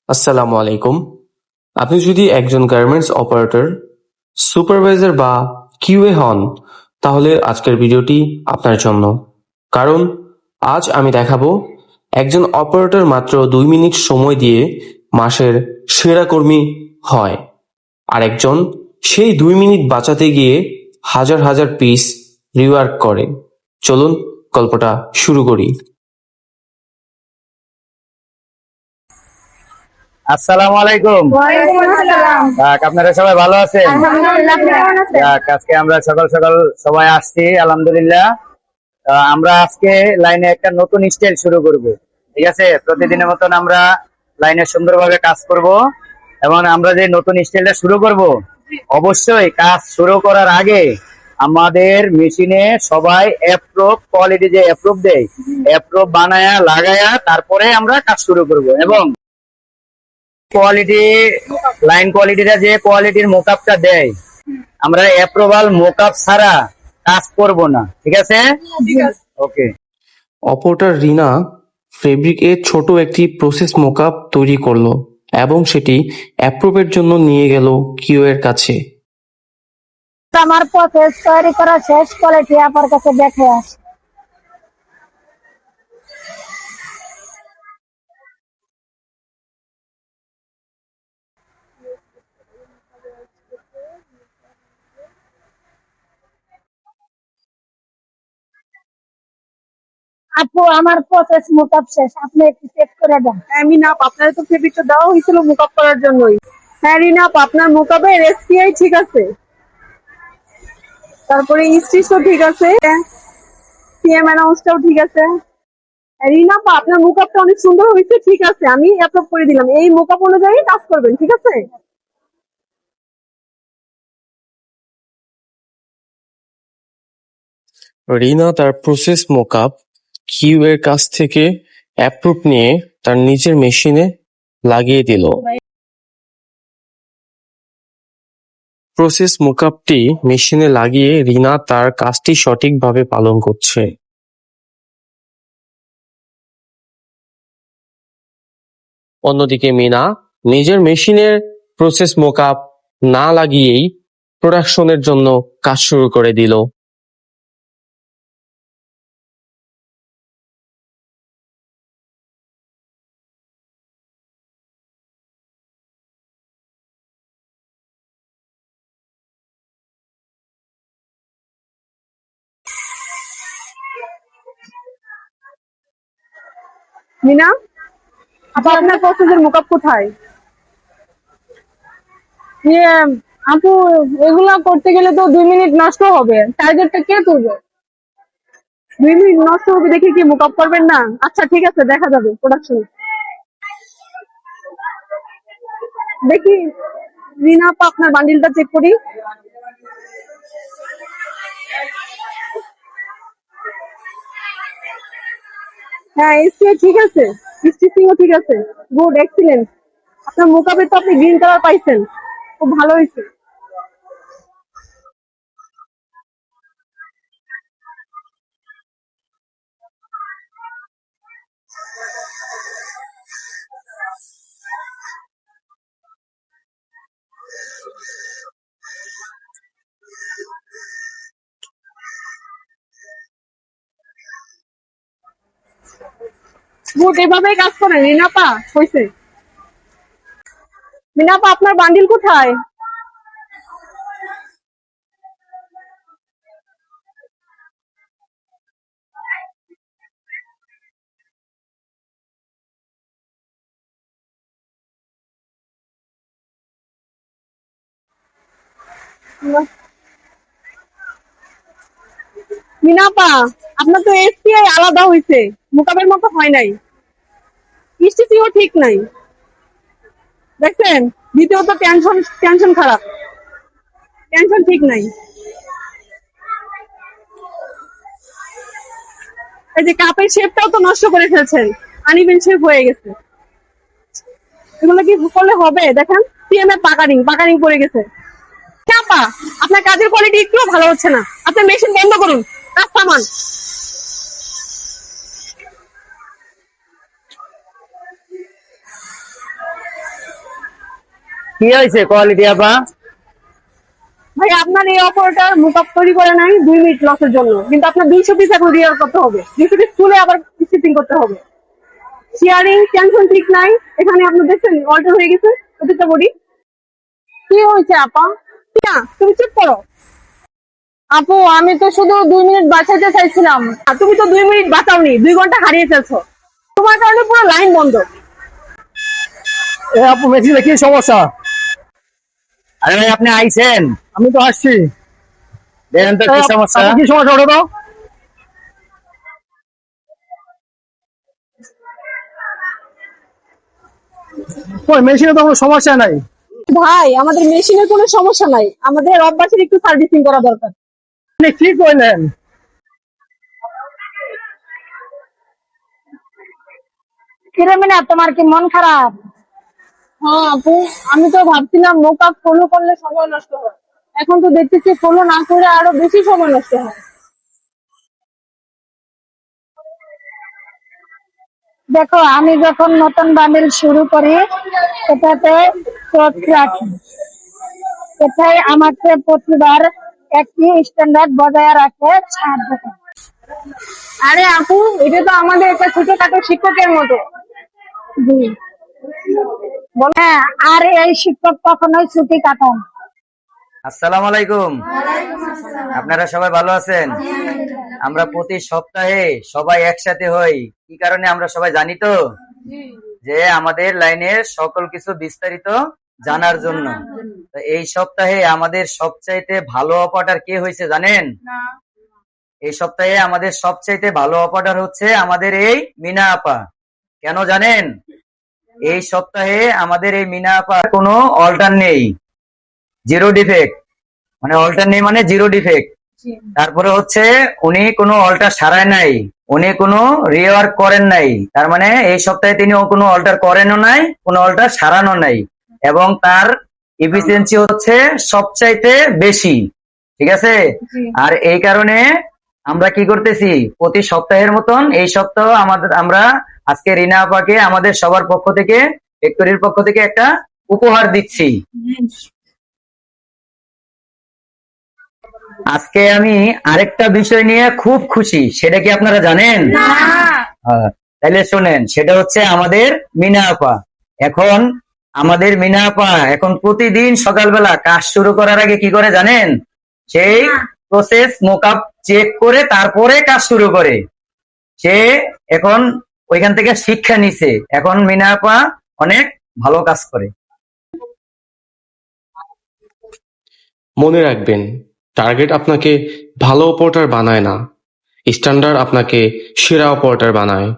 আসসালামু আলাইকুম। আপনি যদি একজন গার্মেন্টস অপারেটর, সুপারভাইজার বা কিউএ হন, তাহলে আজকের ভিডিওটি আপনার জন্য। কারণ আজ আমি দেখাবো একজন অপারেটর মাত্র 2 মিনিট সময় দিয়ে মাসের সেরা কর্মী হয়, আর একজন সেই 2 মিনিট বাঁচাতে গিয়ে হাজার হাজার পিস রিওয়ার্ক করে। চলুন গল্পটা শুরু করি। আসসালামু আলাইকুম। ওয়ালাইকুম আসসালাম। আপনারা সবাই ভালো আছেন? আলহামদুলিল্লাহ, আপনি কেমন আছেন? আজকে আমরা সকাল সকাল সবাই আসছি, আলহামদুলিল্লাহ। আমরা আজকে লাইনে একটা নতুন স্টাইল শুরু করব, ঠিক আছে? প্রতিদিনের মতন আমরা লাইনে সুন্দরভাবে কাজ করব, এবং আমরা যে নতুন স্টাইলটা শুরু করব, অবশ্যই কাজ শুরু করার আগে আমাদের মেশিনে সবাই অ্যাপ্রুভ কোয়ালিটি, যে অ্যাপ্রুভ দেয়, অ্যাপ্রুভ বানায়া লাগায়া তারপরে আমরা কাজ শুরু করব। এবং কোয়ালিটি, লাইন কোয়ালিটিটা যে কোয়ালিটির মোকআপটা দেয়, আমরা অ্যাপ্রুভাল মোকআপ ছাড়া কাজ করব না, ঠিক আছে? ওকে। অপারেটর রিনা ফেব্রিকে ছোট একটি প্রসেস মোকআপ তৈরি করলো এবং সেটি অ্যাপ্রুভের জন্য নিয়ে গেল কিউ এর কাছে। আমার প্রসেস তৈরি করা শেষ, কোয়ালিটি আপনার কাছে দেখে আসি। আপু, আমার প্রসেস মোকআপ শেষ, আপনি একটু চেক করে দেন। রিনাপ, আপনার তো ফেব্রিকটা দেওয়া হয়েছিল মেকআপ করার জন্যই। হ্যাঁ রিনাপ, আপনার মেকআপের এসপিআই ঠিক আছে, তারপরে স্টিচও ঠিক আছে, সিএম অ্যানাউন্সটাও ঠিক আছে। রিনাপ, আপনার মেকআপটা অনেক সুন্দর হয়েছে, ঠিক আছে, আমি অ্যাপ্রুভ করে দিলাম। এই মেকআপ অনুযায়ী কাজ করবেন, ঠিক আছে? রিনা তার প্রসেস মোকআপ কিউ এর কাছ থেকে অ্যাপ্রুভ নিয়ে তার নিজের মেশিনে লাগিয়ে দিল। প্রসেস মোকআপটি মেশিনে লাগিয়ে রিনা তার কাজটি সঠিকভাবে পালন করছে। অন্যদিকে মিনা নিজের মেশিনের প্রসেস মোকআপ না লাগিয়েই প্রোডাকশনের জন্য কাজ শুরু করে দিল। মিনা, আপু আপনার প্রসেসের মেকআপ কোথায়? ইয়ে আপু, এগুলা করতে গেলে তো 2 মিনিট নষ্ট হবে, টার্গেটটা কে তুলবে? 2 মিনিট নষ্ট হবে দেখে কি মেকআপ করবেন না? আচ্ছা ঠিক আছে, দেখা যাবে প্রোডাকশন। দেখি রিনা আপা, আপনার বান্ডিলটা চেক করি। হ্যাঁ, এসপিআই ঠিক আছে, স্টিচিংও ঠিক আছে, গুড, এক্সিলেন্ট। আপনার মেকআপে তো আপনি গ্রিন কালার পাইছেন, খুব ভালো হয়েছে। গুড, এভাবেই কাজ করেন রিনাপা, হয়েছে। রিনাপা, আপনার বান্ডিল কোথায়? মিনাপা, আপনার তো এসপিআই আলাদা হয়েছে, মেকআপের মতো হয় নাই, স্টিচিংও ঠিক নাই, দেখছেন? দ্বিতীয়ত টেনশন টেনশন খারাপ, টেনশন ঠিক নাই। এই যে কাপের শেপটাও তো নষ্ট করে ফেলছেন, আনইভেন শেপ হয়ে গেছে। এগুলো কি করলে হবে? দেখেন, সিএম এর পাকারিং পাকারিং পড়ে গেছে। চাপা, আপনার কাজের কোয়ালিটি একটুও ভালো হচ্ছে না, আপনার মেশিন বন্ধ করুন, কাজ থামান। কি হয়েছে কোয়ালিটি আপা? ভাই আপনার এই অপারেটর মুকআপ তৈরি করে নাই 2 মিনিট লসের জন্য, কিন্তু আপনার 200 পিস এখন রিয়ার করতে হবে, 200 পিস তুলে আবার শিপিং করতে হবে। শেয়ারিং টেনশন ঠিক নাই, এখানে আপনি দেখছেন অল্টার হয়ে গেছে প্রত্যেকটা বডি। কি হয়েছে আপা? না তুমি চুপ করো। আপু আমি তো শুধু 2 মিনিট বাঁচাইতে চাইছিলাম। আর তুমি তো 2 মিনিট বাঁচাওনি, 2 ঘন্টা হারিয়ে ফেলছো। তোমার কারণে পুরো লাইন বন্ধ। এ আপু মেশিনে কি সমস্যা? আরে ভাই আপনি আইছেন, আমি তো আসছি। দেখেন তো কি সমস্যা। আপু, কি সমস্যা ওটা তো? ওই মেশিনে তো কোনো সমস্যা নাই। ভাই আমাদের মেশিনের কোনো সমস্যা নাই, আমাদের অভ্যাসের একটু সার্ভিসিং করা দরকার। আপনি কি কইলেন? কিরে মিনা, তোমার কি মন খারাপ? হ্যাঁ আপু, আমি তো ভাবছিলাম মোকআপ ফলো করলে সময় নষ্ট হয়, এখন তো দেখতেছি ফলো না করে আরো বেশি সময় নষ্ট হয়। দেখো, আমি যখন নতুন বান্ডিল শুরু করি সেটাতে চোখ রাখি, এটাই আমাকে প্রতিবার একটি স্ট্যান্ডার্ড বজায় রাখতে সাহায্য করে। আরে আপু, এটা তো আমাদের একটা ছোটখাটো শিক্ষকের মতো। জি। হ্যাঁ, আর এই শিক্ষক কখনোই ছুটি কাটান। আসসালামু আলাইকুম। আপনারা সবাই ভালো আছেন? আমরা প্রতি সপ্তাহে সবাই একসাথে হই, কি কারণে আমরা সবাই জানি তো, যে আমাদের লাইনের সকল কিছু বিস্তারিত জানার জন্য। তো এই সপ্তাহে আমাদের সবচাইতে ভালো অপারেটর কে হয়েছে জানেন? এই সপ্তাহে আমাদের সবচাইতে ভালো অপারেটর হচ্ছে আমাদের এই মিনা আপা। কেন জানেন? এই সপ্তাহে আমাদের এই মিনা আপা কোনো অল্টার নেই, জিরো ডিফেক্ট, মানে অল্টার নেই মানে জিরো ডিফেক্ট। তারপরে হচ্ছে উনি কোনো অল্টার সারায় নাই, উনি কোনো রিওয়ার্ক করেন নাই, তার মানে এই সপ্তাহে তিনি কোনো অল্টার করেনও নাই, কোনো অল্টার সারানো নাই, এবং তার এফিসিয়েন্সি হচ্ছে সবচাইতে বেশি। ঠিক আছে? আর এই কারণে আমরা কি করতেছি, প্রতি সপ্তাহের মতন এই সপ্তাহ আমরা আজকে রিনা আপাকে আমাদের সবার পক্ষ থেকে, ফ্যাক্টরির পক্ষ থেকে একটা উপহার দিচ্ছি। আজকে আমি আরেকটা বিষয় নিয়ে খুব খুশি, সেটা কি আপনারা জানেন? তাহলে শোনেন, সেটা হচ্ছে আমাদের মিনা আপা। এখন আমাদের মিনা আপা এখন প্রতিদিন সকালবেলা কাজ শুরু করার আগে কি করে জানেন? সেই প্রসেস মোকআপ চেক করে তারপরে কাজ শুরু করে। সে এখন ওইখান থেকে শিক্ষা নিছে, এখন মিনা আপা অনেক ভালো কাজ করে। মনে রাখবেন, টার্গেট আপনাকে ভালো অপারেটর বানায় না, স্ট্যান্ডার্ড আপনাকে সেরা অপারেটর বানায়।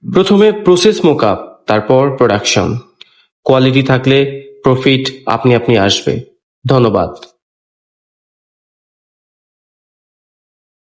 প্রথমে প্রসেস মোকআপ, তারপর প্রোডাকশন। কোয়ালিটি থাকলে প্রফিট আপনি আপনি আসবে। ধন্যবাদ।